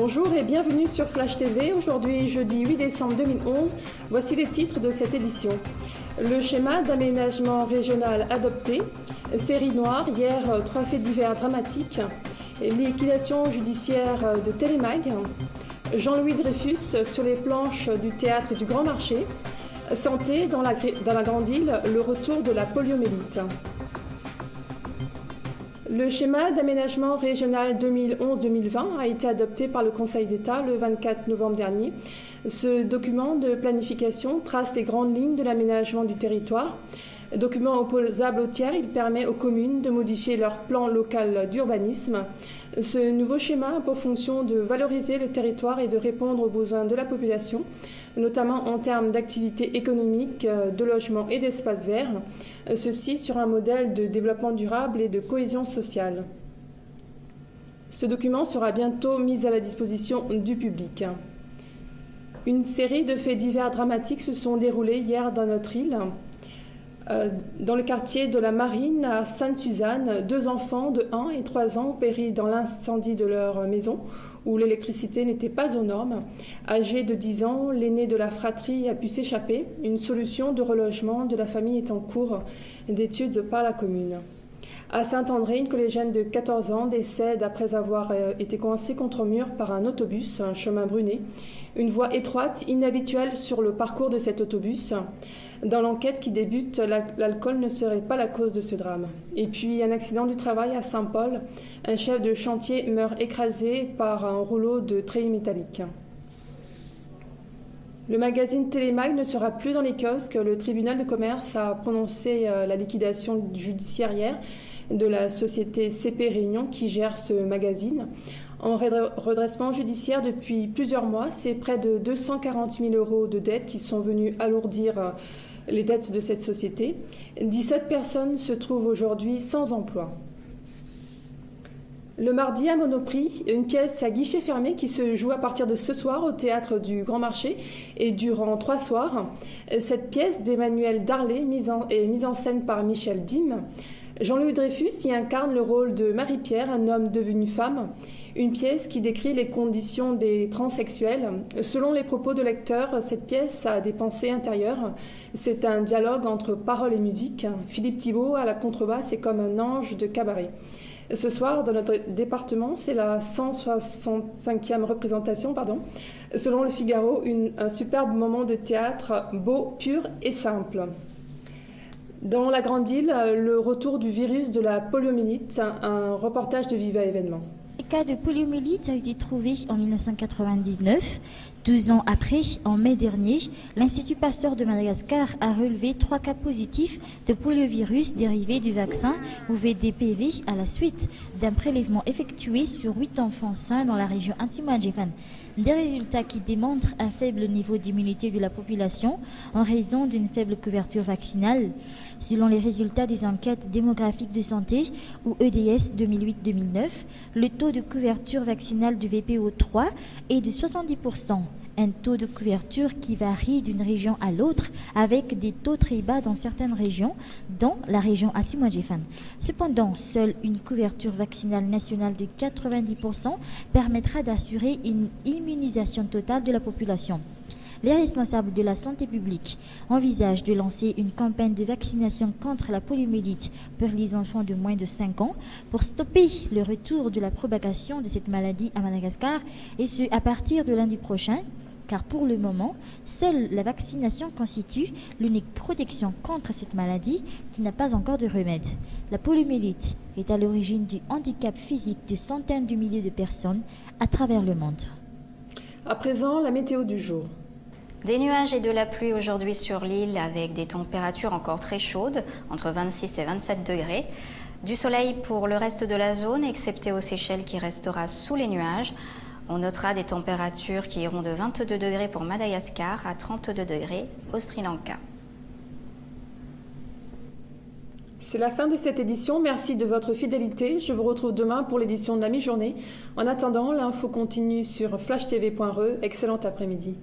Bonjour et bienvenue sur Flash TV. Aujourd'hui, jeudi 8 décembre 2011, voici les titres de cette édition. Le schéma d'aménagement régional adopté, série noire, hier 3 faits divers dramatiques, liquidation judiciaire de Télémag, Jean-Louis Dreyfus sur les planches du théâtre du Grand Marché, santé dans la Grande Île, le retour de la poliomyélite. Le schéma d'aménagement régional 2011-2020 a été adopté par le Conseil d'État le 24 novembre dernier. Ce document de planification trace les grandes lignes de l'aménagement du territoire. Document opposable au tiers, il permet aux communes de modifier leur plan local d'urbanisme. Ce nouveau schéma a pour fonction de valoriser le territoire et de répondre aux besoins de la population, notamment en termes d'activités économiques, de logement et d'espaces verts, ceci sur un modèle de développement durable et de cohésion sociale. Ce document sera bientôt mis à la disposition du public. Une série de faits divers dramatiques se sont déroulés hier dans notre île. Dans le quartier de la Marine à Sainte-Suzanne, 2 enfants de 1 et 3 ans ont péri dans l'incendie de leur maison où l'électricité n'était pas aux normes. Âgé de 10 ans, l'aîné de la fratrie a pu s'échapper. Une solution de relogement de la famille est en cours d'étude par la commune. À Saint-André, une collégienne de 14 ans décède après avoir été coincée contre un mur par un autobus, un chemin Brunet. Une voie étroite, inhabituelle sur le parcours de cet autobus. Dans l'enquête qui débute, l'alcool ne serait pas la cause de ce drame. Et puis un accident du travail à Saint-Paul. Un chef de chantier meurt écrasé par un rouleau de treillis métallique. Le magazine Télémag ne sera plus dans les kiosques. Le tribunal de commerce a prononcé la liquidation judiciaire hier de la société CP Réunion qui gère ce magazine. En redressement judiciaire depuis plusieurs mois, c'est près de 240 000 € de dettes qui sont venus alourdir les dettes de cette société. 17 personnes se trouvent aujourd'hui sans emploi. Le mardi à Monoprix, une pièce à guichet fermé qui se joue à partir de ce soir au théâtre du Grand Marché et durant 3 soirs. Cette pièce d'Emmanuel Darlé est mise en scène par Michel Dim. Jean-Louis Dreyfus y incarne le rôle de Marie-Pierre, un homme devenu femme. Une pièce qui décrit les conditions des transsexuels. Selon les propos de lecteurs, cette pièce a des pensées intérieures. C'est un dialogue entre parole et musique. Philippe Thibault à la contrebasse est comme un ange de cabaret. Ce soir, dans notre département, c'est la 165e représentation. Selon le Figaro, un superbe moment de théâtre beau, pur et simple. Dans la Grande Île, le retour du virus de la poliomyélite, un reportage de Viva Événement. Le cas de poliomyélite a été trouvé en 1999. 12 ans après, en mai dernier, l'Institut Pasteur de Madagascar a relevé 3 cas positifs de poliovirus dérivés du vaccin ou VDPV à la suite d'un prélèvement effectué sur 8 enfants sains dans la région Antimandjéfane. Des résultats qui démontrent un faible niveau d'immunité de la population en raison d'une faible couverture vaccinale. Selon les résultats des enquêtes démographiques de santé ou EDS 2008-2009, le taux de couverture vaccinale du VPO3 est de 70%. Un taux de couverture qui varie d'une région à l'autre avec des taux très bas dans certaines régions, dont la région Antimandjéfane. Cependant, seule une couverture vaccinale nationale de 90% permettra d'assurer une immunisation totale de la population. Les responsables de la santé publique envisagent de lancer une campagne de vaccination contre la poliomyélite pour les enfants de moins de 5 ans pour stopper le retour de la propagation de cette maladie à Madagascar et ce à partir de lundi prochain. Car pour le moment, seule la vaccination constitue l'unique protection contre cette maladie qui n'a pas encore de remède. La poliomyélite est à l'origine du handicap physique de centaines de milliers de personnes à travers le monde. À présent, la météo du jour. Des nuages et de la pluie aujourd'hui sur l'île avec des températures encore très chaudes, entre 26 et 27 degrés. Du soleil pour le reste de la zone, excepté aux Seychelles qui restera sous les nuages. On notera des températures qui iront de 22 degrés pour Madagascar à 32 degrés au Sri Lanka. C'est la fin de cette édition. Merci de votre fidélité. Je vous retrouve demain pour l'édition de la mi-journée. En attendant, l'info continue sur flashtv.re. Excellent après-midi.